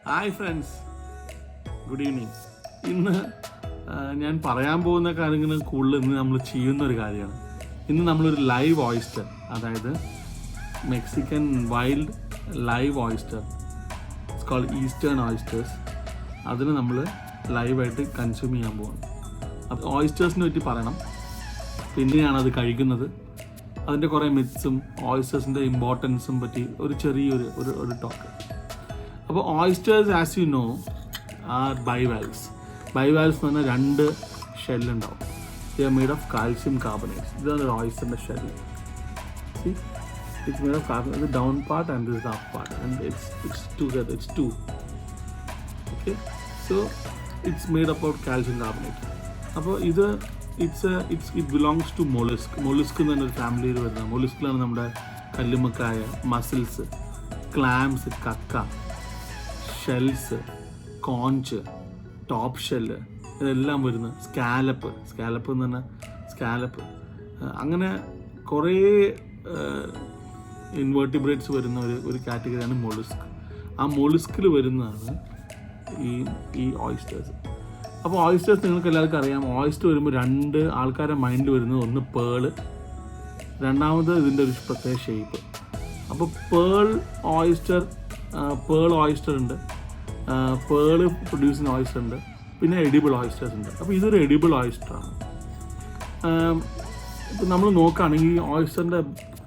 Hi friends, good evening. ഇന്ന് ഞാൻ പറയാൻ പോകുന്ന കാര്യങ്ങൾ കൂടുതൽ ഇന്ന് നമ്മൾ ചെയ്യുന്ന ഒരു കാര്യമാണ്. ഇന്ന് നമ്മളൊരു ലൈവ് ഓയിസ്റ്റർ, അതായത് Mexican wild live oyster, it's called eastern oysters, അതിന് നമ്മൾ ലൈവായിട്ട് കൺസ്യൂം ചെയ്യാൻ പോകണം. അപ്പോൾ ഓയിസ്റ്റേഴ്സിനെ പറ്റി പറയണം, പിന്നെയാണ് അത് കഴിക്കുന്നത്, അതിൻ്റെ കുറേ മിത്സും ഓയിസ്റ്റേഴ്സിൻ്റെ ഇമ്പോർട്ടൻസും പറ്റി ഒരു ചെറിയൊരു ഒരു ടോക്ക്. അപ്പോൾ oysters as you know are bivalves. Bivalves എന്ന് പറഞ്ഞാൽ രണ്ട് ഷെല്ലുണ്ടാവും. They are made of calcium carbonates. ഇതാണ് ഒരു ഓയിസ്റ്ററിൻ്റെ shell. See, it's made of carbon. ഇത് down part and this up part and it's together, it's two. Okay, so it's made up out calcium carbonate. അപ്പോൾ it belongs to mollusc. Mollusc എന്ന് പറഞ്ഞൊരു ഫാമിലിയിൽ വരുന്നത്. മൊളിസ്കിലാണ് നമ്മുടെ കല്ലുമ്മക്കായ, മസിൽസ്, ക്ലാംസ്, കക്ക, ഷെൽസ്, കോഞ്ച്, ടോപ്പ് ഷെല്ല്, ഇതെല്ലാം വരുന്ന സ്കാലപ്പ് എന്ന് പറഞ്ഞാൽ സ്കാലപ്പ്, അങ്ങനെ കുറേ ഇൻവേർട്ടിബ്രേറ്റ്സ് വരുന്ന ഒരു കാറ്റഗറിയാണ് മൊളിസ്ക്. ആ മൊളിസ്കിൽ വരുന്നതാണ് ഈ ഓയിസ്റ്റേഴ്സ്. അപ്പോൾ ഓയിസ്റ്റേഴ്സ് നിങ്ങൾക്ക് എല്ലാവർക്കും അറിയാം. ഓയിസ്റ്റർ വരുമ്പോൾ രണ്ട് ആൾക്കാരുടെ മൈൻഡിൽ വരുന്നത്, ഒന്ന് പേള്, രണ്ടാമത് ഇതിൻ്റെ ഒരു പ്രത്യേക ഷേപ്പ്. അപ്പോൾ പേൾ ഓയിസ്റ്റർ ഉണ്ട്, പേള് പ്രൊഡ്യൂസിങ് ഓയിസ്റ്റർ ഉണ്ട്, പിന്നെ എഡിബിൾ ഓയിസ്റ്റേഴ്സ് ഉണ്ട്. അപ്പോൾ ഇതൊരു എഡിബിൾ ഓയിസ്റ്ററാണ്. ഇപ്പോൾ നമ്മൾ നോക്കുകയാണെങ്കിൽ ഓയിസ്റ്ററിൻ്റെ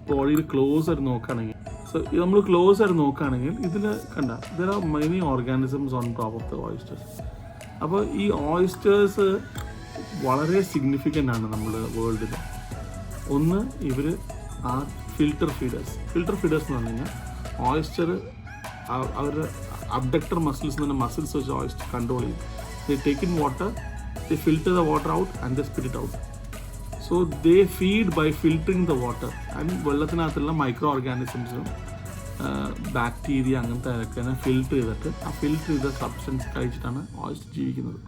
ബോഡിയിൽ ക്ലോസ് ആയിട്ട് നോക്കുകയാണെങ്കിൽ, സോ നമ്മൾ ക്ലോസ് ആയിട്ട് നോക്കുകയാണെങ്കിൽ ഇതിൽ കണ്ട there are many organisms on top of the oysters. അപ്പോൾ ഈ ഓയിസ്റ്റേഴ്സ് വളരെ സിഗ്നിഫിക്കൻ്റ് ആണ് നമ്മുടെ വേൾഡിൽ. ഒന്ന്, ഇവർ ആ ഫിൽട്ടർ ഫീഡേഴ്സ് എന്ന് പറഞ്ഞു കഴിഞ്ഞാൽ ഓയിസ്റ്റർ അവരുടെ അബ്ഡക്ടർ മസിൽസ് എന്ന് പറഞ്ഞ മസിൽസ് വെച്ച് ഓയിസ്റ്റർ കൺട്രോൾ ചെയ്യും. They take in water, they filter the water out and they spit it out. So they feed by filtering the water and വെള്ളത്തിനകത്തുള്ള മൈക്രോ ഓർഗാനിസംസും ബാക്ടീരിയ അങ്ങനത്തെ ഒക്കെ ഫിൽറ്റർ ചെയ്തിട്ട് ആ ഫിൽറ്റർ ചെയ്ത സബ്സ്റ്റൻസ് കഴിച്ചിട്ടാണ് ഓയിസ്റ്റർ ജീവിക്കുന്നത്.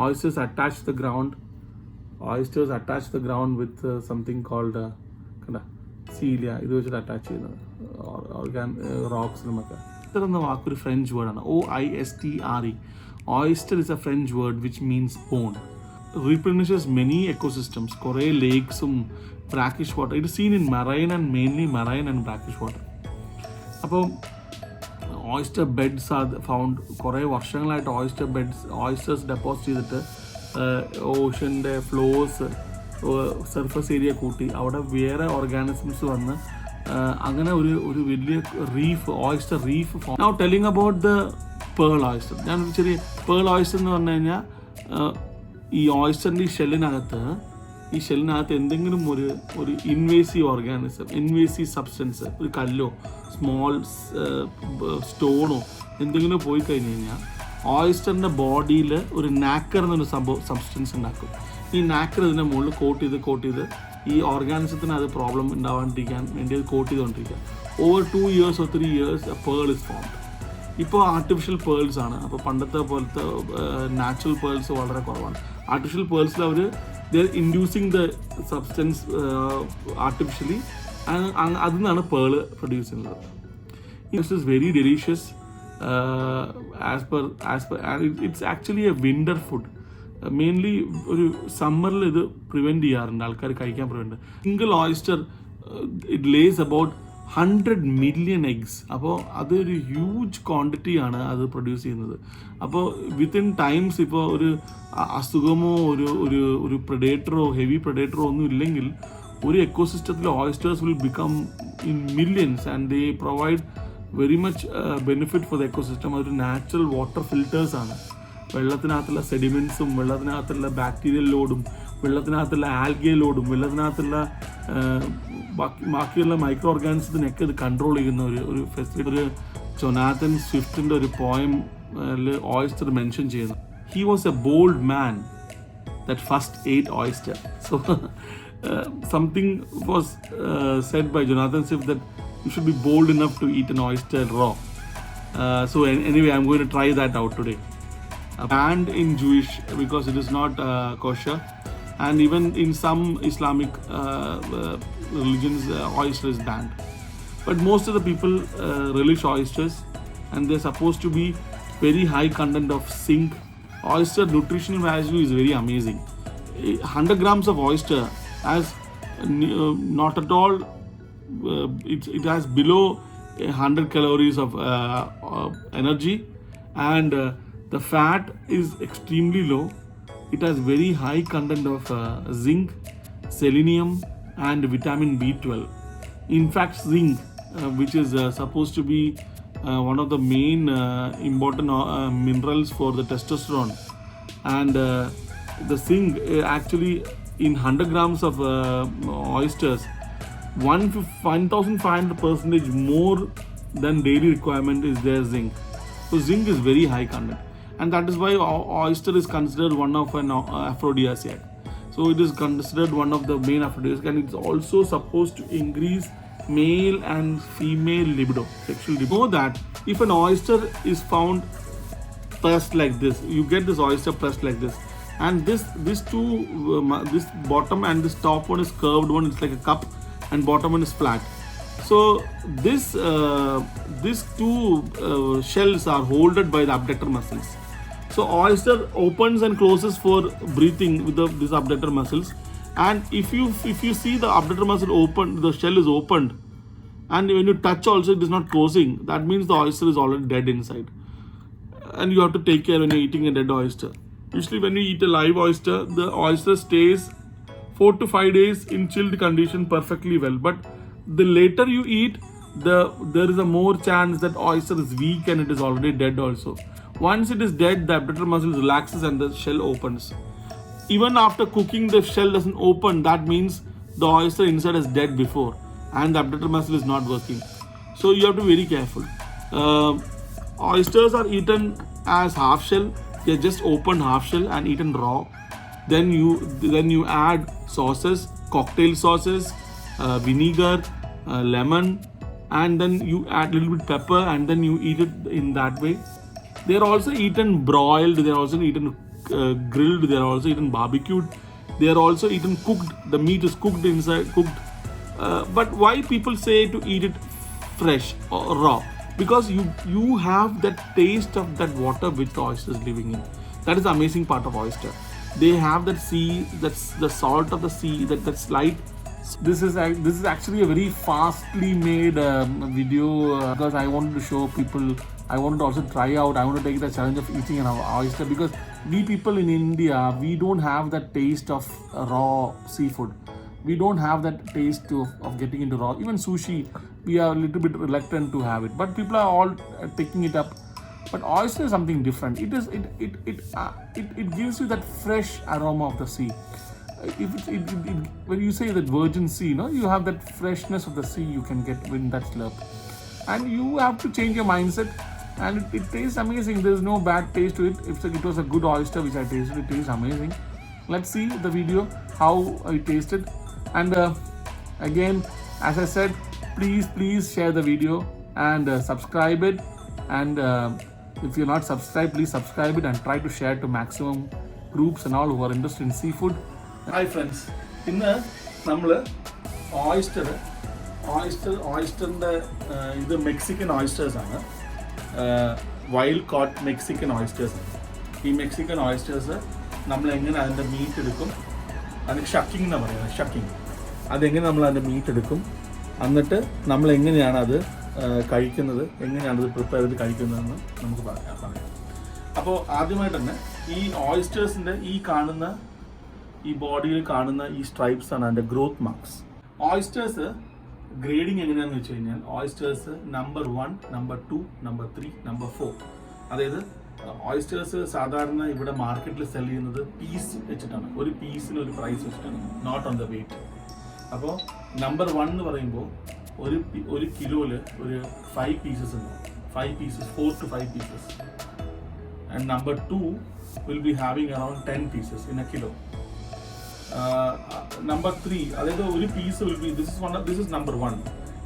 Oysters attach the ground with something called cilia, ഇത് വെച്ചിട്ട് അറ്റാച്ച് ചെയ്യുന്നത് റോക്സിലുമൊക്കെ. ഓയിസ്റ്റർ എന്ന വാക്കൊരു ഫ്രഞ്ച് വേർഡാണ്, OISTRE. Oyster is a French word which means bone. Reproduces many ecosystems, കുറേ ലേക്സും brackish water. It seen in marine and mainly marine and brackish water. അപ്പോൾ ഓയിസ്റ്റർ ബെഡ്സ് ആർ ഫൗണ്ട്. കുറേ വർഷങ്ങളായിട്ട് ഓയിസ്റ്റേഴ്സ് ഡെപ്പോസിറ്റ് ചെയ്തിട്ട് ഓഷൻ്റെ flows surface area കൂട്ടി അവിടെ വേറെ organisms വന്ന് അങ്ങനെ ഒരു വലിയ reef, oyster reef. Now telling about the pearl oyster. ഞാനൊരു ചെറിയ പേൾ ഓയിസ്റ്റർ എന്ന് പറഞ്ഞു കഴിഞ്ഞാൽ ഈ ഓയിസ്റ്ററിൻ്റെ ഈ ഷെല്ലിനകത്ത് എന്തെങ്കിലും ഒരു ഇൻവേസീവ് ഓർഗാനിസം, ഇൻവേസീവ് സബ്സ്റ്റൻസ്, ഒരു കല്ലോ സ്മോൾ സ്റ്റോണോ എന്തെങ്കിലും പോയി കഴിഞ്ഞ് കഴിഞ്ഞാൽ ഓയിസ്റ്ററിൻ്റെ ബോഡിയിൽ ഒരു നാക്കർ എന്നൊരു സബ്സ്റ്റൻസ് ഉണ്ടാക്കും. ഈ നാക്കർ ഇതിൻ്റെ മുകളിൽ കോട്ട് ചെയ്ത് ഈ ഓർഗാനിസത്തിന് അത് പ്രോബ്ലം ഉണ്ടാവാണ്ടിരിക്കാൻ വേണ്ടി അത് കോട്ട് ചെയ്തുകൊണ്ടിരിക്കുക. Over 2 years or 3 years pearl is formed. ഇപ്പോൾ ആർട്ടിഫിഷ്യൽ പേൾസ് ആണ്. അപ്പോൾ പണ്ടത്തെ പോലത്തെ നാച്ചുറൽ പേൾസ് വളരെ കുറവാണ്. ആർട്ടിഫിഷ്യൽ പേൾസിൽ അവർ they are inducing the substance artificially, അതിൽ നിന്നാണ് പേള് പ്രൊഡ്യൂസ് ചെയ്യുന്നത്. It is very delicious as per it's actually a winter food. Mainly ഒരു സമ്മറിൽ ഇത് പ്രിവെൻറ്റ് ചെയ്യാറുണ്ട്, ആൾക്കാർ കഴിക്കാൻ prevent. Single oyster it lays about 100 million eggs. അപ്പോൾ അതൊരു ഹ്യൂജ് ക്വാണ്ടിറ്റിയാണ് അത് പ്രൊഡ്യൂസ് ചെയ്യുന്നത്. അപ്പോൾ വിത്തിൻ ടൈംസ്, ഇപ്പോൾ ഒരു അസുഖമോ ഒരു പ്രെഡേറ്ററോ ഹെവി പ്രെഡേറ്ററോ ഒന്നും ഇല്ലെങ്കിൽ ഒരു എക്കോസിസ്റ്റത്തിൽ oysters will become in millions and they provide very much benefit for the ecosystem. അതൊരു നാച്ചുറൽ വാട്ടർ ഫിൽറ്റേഴ്സാണ്. വെള്ളത്തിനകത്തുള്ള സെഡിമെൻസും, വെള്ളത്തിനകത്തുള്ള ബാക്ടീരിയൽ ലോഡും, വെള്ളത്തിനകത്തുള്ള ആൽഗേ ലോഡും, വെള്ളത്തിനകത്തുള്ള ബാക്കിയുള്ള മൈക്രോ ഓർഗാനിസത്തിനൊക്കെ ഇത് കൺട്രോൾ ചെയ്യുന്ന ഒരു ഫെസിലിറ്റി. ഒരു ജൊനാഥൻ സ്വിഫ്റ്റിൻ്റെ ഒരു പോയമിൽ ഓയിസ്റ്റർ മെൻഷൻ ചെയ്യുന്നു. He was A bold man that first ate oyster. So something was said by Jonathan Swift that you should be bold enough to eat an oyster raw. So anyway, I'm going to try that out today. Banned in Jewish because it is not kosher, and even in some Islamic religions oyster is banned. But most of the people relish oysters, and they're supposed to be very high content of zinc. Oyster nutritional value is very amazing. 100 grams of oyster has not at all, it has below 100 calories of energy, and the fat is extremely low. It has very high content of zinc, selenium, and vitamin B12. In fact, zinc, which is supposed to be one of the main important minerals for the testosterone, and the zinc actually in 100 grams of oysters, 1,500 percentage more than daily requirement is their zinc. So zinc is very high content, and that is why oyster is considered one of an aphrodisiac. So it is considered one of the main aphrodisiacs, and it's also supposed to increase male and female libido, sexual libido. Know that if an oyster is found pressed like this, you get this oyster pressed like this, and this bottom and this top one is curved one, it's like a cup, and bottom one is flat. So this these two shells are holded by the abductor muscles. So oyster opens and closes for breathing with these abductor muscles, and if you see the abductor muscle open, the shell is opened, and when you touch also it is not closing, that means the oyster is already dead inside, and you have to take care when you're eating a dead oyster. Usually when you eat a live oyster, the oyster stays 4 to 5 days in chilled condition perfectly well, but the later you eat, there is a more chance that oyster is weak and it is already dead also. Once it is dead, the abductor muscle relaxes and the shell opens. Even after cooking, the shell doesn't open, that means the oyster inside is dead before and the abductor muscle is not working. So you have to be very careful. Oysters are eaten as half shell. They are just opened half shell and eaten raw. Then you add sauces, cocktail sauces, vinegar, lemon, and then you add a little bit pepper, and then you eat it in that way. They are also eaten broiled. They are also eaten grilled. They are also eaten barbecued. They are also eaten cooked. The meat is cooked inside, cooked. But why people say to eat it fresh or raw? Because you have that taste of that water which the oyster is living in. That is the amazing part of oyster. They have that sea, that's the salt of the sea, that slight. This is actually a very fastly made video because I wanted to show people. I wanted to also try out. I want to take the challenge of eating an oyster, because we people in India, we don't have that taste of raw seafood. We don't have that taste of getting into raw. Even sushi, we are a little bit reluctant to have it. But people are all taking it up. But oyster is something different. It gives you that fresh aroma of the sea. When you say that virgin sea, you have that freshness of the sea you can get in that slurp. And you have to change your mindset. And it tastes amazing. There is no bad taste to it. If it was a good oyster which I tasted, it tastes amazing. Let's see the video how it tasted. And again, as I said, please share the video and subscribe it. And if you're not subscribed, please subscribe it and try to share it to maximum groups and all who are interested in seafood. Hi friends, ഇന്ന് നമ്മൾ oysterന്റെ ഇത് Mexican oysters ആണ്, wild coat Mexican oysters. ഈ Mexican oysters നമ്മൾ എങ്ങനെ അതിൻ്റെ meet എടുക്കും, അതിന് ഷക്കിംഗ് എന്ന് പറയുന്നത്, ഷക്കിംഗ്. അതെങ്ങനെ നമ്മൾ അതിൻ്റെ മീറ്റ് എടുക്കും, എന്നിട്ട് നമ്മൾ എങ്ങനെയാണ് അത് കഴിക്കുന്നത്, എങ്ങനെയാണത് പ്രിപ്പയർ ചെയ്ത് കഴിക്കുന്നതെന്ന് നമുക്ക് പറയാം. അപ്പോൾ ആദ്യമായിട്ട് തന്നെ ഈ ഓയിസ്റ്റേഴ്സിൻ്റെ ഈ ബോഡിയിൽ കാണുന്ന ഈ സ്ട്രൈപ്സ് ആണ് അതിൻ്റെ ഗ്രോത്ത് മാർക്സ്. ഓയിസ്റ്റേഴ്സ് ഗ്രേഡിങ് എങ്ങനെയാണെന്ന് വെച്ച് കഴിഞ്ഞാൽ, oysters number 1, number 2, number 3, number 4. അതായത് ഓയിസ്റ്റേഴ്സ് സാധാരണ ഇവിടെ മാർക്കറ്റിൽ സെൽ ചെയ്യുന്നത് പീസ് വെച്ചിട്ടാണ്, ഒരു പീസിന് ഒരു പ്രൈസ് വെച്ചിട്ടാണ്, നോട്ട് ഓൺ ദ വെയിറ്റ്. അപ്പോൾ നമ്പർ 1 എന്ന് പറയുമ്പോൾ ഒരു കിലോയിൽ ഒരു 5 പീസസ് ഉണ്ടാവും, 5 pieces, 4 to 5 pieces. And number 2 will be having around 10 pieces in a kilo. Number 3, അതായത് ഒരു piece will be, this is number 1.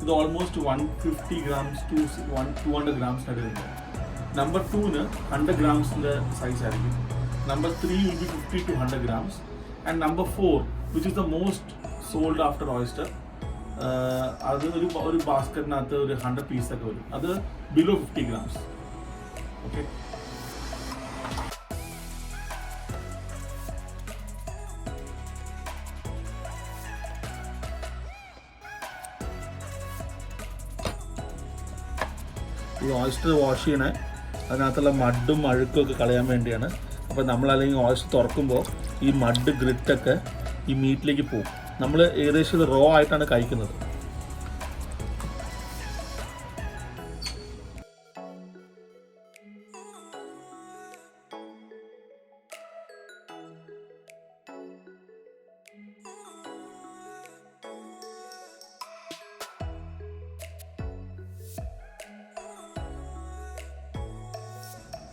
ഇത് ഓൾമോസ്റ്റ് 150 grams to 200 grams ഇടയിലുണ്ട്. നമ്പർ 2ന് 100 ഗ്രാംസിൻ്റെ സൈസ് ആയിരിക്കും. Number 3 will be 50 to 100 grams. And number 4, which is the most sold after oyster, അത് ഒരു ബാസ്ക്കറ്റിനകത്ത് ഒരു 100 പീസൊക്കെ വരും. അത് ബിലോ 50 grams. ഓക്കെ, ഈ ഓയിസ്റ്റർ വാഷ് ചെയ്യണേ അതിനകത്തുള്ള മഡും അഴുക്കും ഒക്കെ കളയാൻ വേണ്ടിയാണ്. അപ്പോൾ നമ്മളല്ലെങ്കിൽ ഓയിസ്റ്റർ തുറക്കുമ്പോൾ ഈ മഡ് ഗ്രിറ്റൊക്കെ ഈ മീറ്റിലേക്ക് പോകും. നമ്മൾ ഏകദേശം ഇത് റോ ആയിട്ടാണ് കഴിക്കുന്നത്.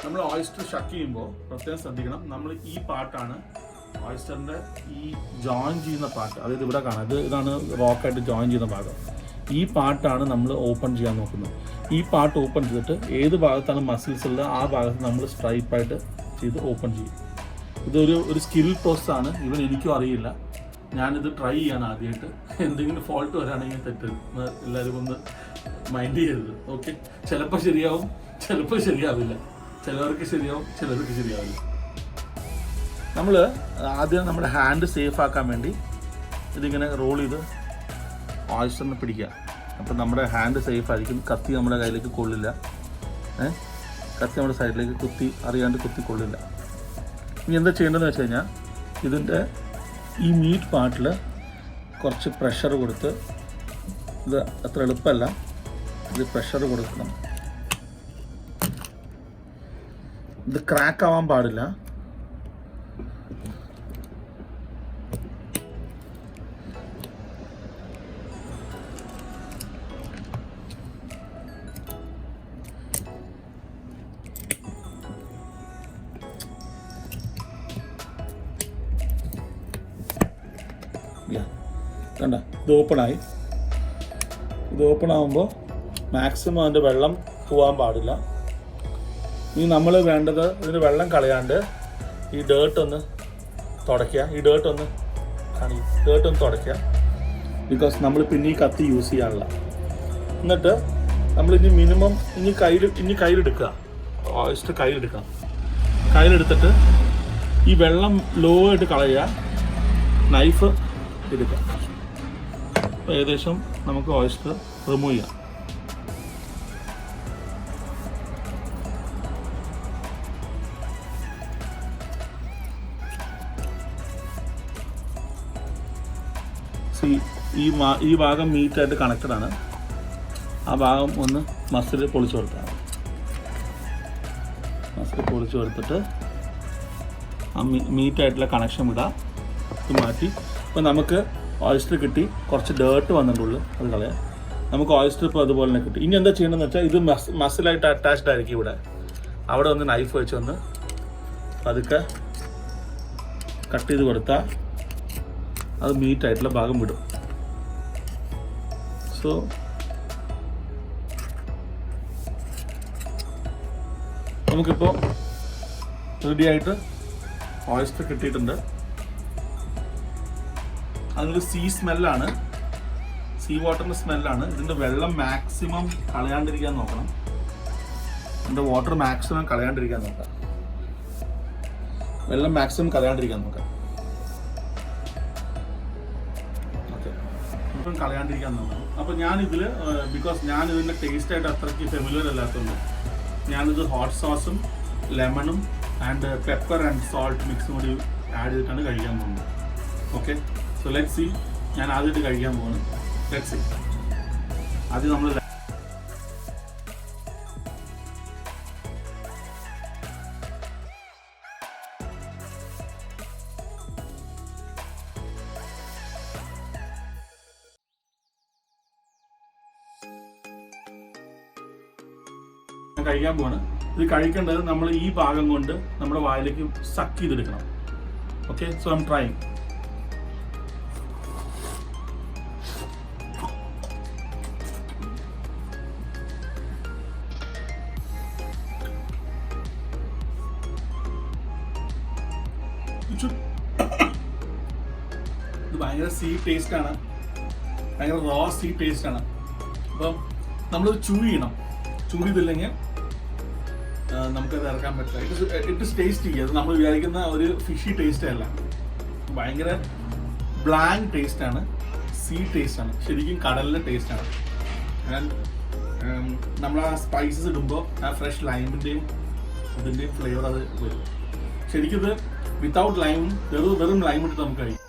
നമ്മൾ ഓയിസ്റ്റർ ഷക്ക് ചെയ്യുമ്പോൾ പ്രത്യേകം ശ്രദ്ധിക്കണം. നമ്മൾ ഈ പാർട്ടാണ് ഓയിസ്റ്ററിൻ്റെ ഈ ജോയിൻ ചെയ്യുന്ന പാർട്ട്. അതായത് ഇവിടെ കാണാം, ഇതാണ് റോക്കായിട്ട് ജോയിൻ ചെയ്യുന്ന ഭാഗം. ഈ പാർട്ടാണ് നമ്മൾ ഓപ്പൺ ചെയ്യാൻ നോക്കുന്നത്. ഈ പാർട്ട് ഓപ്പൺ ചെയ്തിട്ട് ഏത് ഭാഗത്താണ് മസിൽസ് ഉള്ളത് ആ ഭാഗത്ത് നമ്മൾ സ്ട്രൈപ്പായിട്ട് ചെയ്ത് ഓപ്പൺ ചെയ്യും. ഇതൊരു സ്കിൽ പ്രോസസ്സാണ്. ഇവൻ എനിക്കും അറിയില്ല. ഞാനിത് ട്രൈ ചെയ്യാൻ ആദ്യമായിട്ട്. എന്തെങ്കിലും ഫോൾട്ട് വരാണെങ്കിൽ തെറ്റ് എല്ലാവരും ഒന്ന് മൈൻഡ് ചെയ്യരുത്. ഓക്കെ, ചിലപ്പോൾ ശരിയാവും, ചിലപ്പോൾ ശരിയാവില്ല. ചിലവർക്ക് ശരിയാവും, ചിലർക്ക് ശരിയാവില്ല. നമ്മൾ ആദ്യം നമ്മുടെ ഹാൻഡ് സേഫ് ആക്കാൻ വേണ്ടി ഇതിങ്ങനെ റോൾ ചെയ്ത് ഓയിസ്റ്ററിനെ പിടിക്കുക. അപ്പം നമ്മുടെ ഹാൻഡ് സേഫ് ആയിരിക്കും. കത്തി നമ്മുടെ കയ്യിലേക്ക് കൊള്ളില്ല. കത്തി നമ്മുടെ സൈഡിലേക്ക് അറിയാണ്ട് കുത്തിക്കൊള്ളില്ല. ഇനി എന്താ ചെയ്യേണ്ടതെന്ന് വെച്ച് കഴിഞ്ഞാൽ ഇതിൻ്റെ ഈ മീറ്റ് പാർട്ടിൽ കുറച്ച് പ്രഷർ കൊടുത്ത്, ഇത് അത്ര എളുപ്പമല്ല, ഇത് പ്രഷർ കൊടുക്കണം. ഇത് ക്രാക്ക് ആവാൻ പാടില്ല. കണ്ട, ഇത് ഓപ്പണായി. ഇത് ഓപ്പൺ ആകുമ്പോൾ മാക്സിമം അതിൻ്റെ വെള്ളം പോകാൻ പാടില്ല. ഇനി നമ്മൾ വേണ്ടത് ഇതിന് വെള്ളം കളയാണ്ട് ഈ ഡേർട്ടൊന്ന് തുടയ്ക്കുക. ഈ ഡേർട്ടൊന്ന് തുടയ്ക്കുക. ബിക്കോസ് നമ്മൾ പിന്നെ ഈ കത്തി യൂസ് ചെയ്യാനുള്ള. എന്നിട്ട് നമ്മളിനി മിനിമം കയ്യിലെടുക്കുക. ഓയിസ്റ്റർ കയ്യിലെടുക്കാം. കയ്യിലെടുത്തിട്ട് ഈ വെള്ളം ലോ ആയിട്ട് കളയുക. നൈഫ് എടുക്കുക. അപ്പോൾ ഏകദേശം നമുക്ക് ഓയിസ്റ്റർ റിമൂവ് ചെയ്യാം. ഈ ഭാഗം മീറ്റായിട്ട് കണക്റ്റഡ് ആണ്. ആ ഭാഗം ഒന്ന് മസിൽ പൊളിച്ചു കൊടുക്കാം. മസിൽ പൊളിച്ചു കൊടുത്തിട്ട് ആ മീറ്റായിട്ടുള്ള കണക്ഷൻ വിടാം. ഇത് മാറ്റി. ഇപ്പോൾ നമുക്ക് ഓയിസ്റ്റർ കിട്ടി. കുറച്ച് ഡേർട്ട് വന്നിട്ടുള്ളൂ, അത് കളയാം. നമുക്ക് ഓയിസ്റ്റർ ഇപ്പോൾ അതുപോലെ തന്നെ കിട്ടി. ഇനി എന്താ ചെയ്യണമെന്ന് വെച്ചാൽ ഇത് മസിലായിട്ട് അറ്റാച്ച്ഡ് ആയിരിക്കും ഇവിടെ. അവിടെ ഒന്ന് നൈഫ് വെച്ച് ഒന്ന് പതുക്കെ കട്ട് ചെയ്ത് കൊടുത്താൽ അത് മീറ്റായിട്ടുള്ള ഭാഗം വിടും. സോ നമുക്കിപ്പോൾ റെഡിയായിട്ട് ഓയിസ്റ്റർ കിട്ടിയിട്ടുണ്ട്. അതിനൊരു സ്മെല്ലാണ്, സീ വാട്ടറിൻ്റെ സ്മെല്ലാണ്. ഇതിൻ്റെ വെള്ളം മാക്സിമം കളയാണ്ടിരിക്കാൻ നോക്കണം. ഇതിൻ്റെ വാട്ടർ മാക്സിമം കളയാണ്ടിരിക്കാൻ നോക്കാം. വെള്ളം മാക്സിമം കളയാണ്ടിരിക്കാൻ നോക്കാം. കളയാണ്ടിരിക്കാൻ നോക്കണം. അപ്പോൾ ഞാനിതിൽ ബിക്കോസ് ഞാനിതിൻ്റെ ടേസ്റ്റായിട്ട് അത്രയ്ക്ക് ഫെമിലിയർ അല്ലാത്തതുകൊണ്ട് ഞാനിത് ഹോട്ട് സോസും ലെമണും ആൻഡ് പെപ്പർ ആൻഡ് സോൾട്ട് മിക്സും കൂടി ആഡ് ചെയ്തിട്ടാണ് കഴിക്കാൻ പോകുന്നത്. Okay, so let's see. ഞാൻ ആദ്യമായിട്ട് കഴിക്കാൻ പോകുന്നത്. Let's see. ആദ്യം നമ്മൾ കഴിക്കാൻ പോവാണ്. ഇത് കഴിക്കേണ്ടത് നമ്മൾ ഈ ഭാഗം കൊണ്ട് നമ്മുടെ വായിലേക്ക് സക്ക് ചെയ്തെടുക്കണം. Okay, so I am trying. ഇത് ഭയങ്കര ടേസ്റ്റ് ആണ്, ഭയങ്കര റോ ടേസ്റ്റ് ആണ്. അപ്പം നമ്മൾ ചൂ ചെയ്യണം. ചൂ ചെയ്തില്ലെങ്കിൽ നമുക്കത് ഇറക്കാൻ പറ്റില്ല. It is tasty. അത് നമ്മൾ വിചാരിക്കുന്ന ഒരു ഫിഷി ടേസ്റ്റ് അല്ല, ഭയങ്കര ബ്ലാങ്ക് ടേസ്റ്റ് ആണ്, ടേസ്റ്റ് ആണ്, ശരിക്കും കടലിലെ ടേസ്റ്റ് ആണ്. ആൻഡ് നമ്മൾ ആ സ്പൈസസ് ഇടുമ്പോൾ ആ ഫ്രഷ് ലൈമിൻ്റെയും ഇതിൻ്റെയും ഫ്ലേവർ അത് വരും. ശരിക്കും ഇത് വിത്തൗട്ട് ലൈമും വെറും ലൈം ഇട്ട് നമുക്ക് കഴിക്കാം.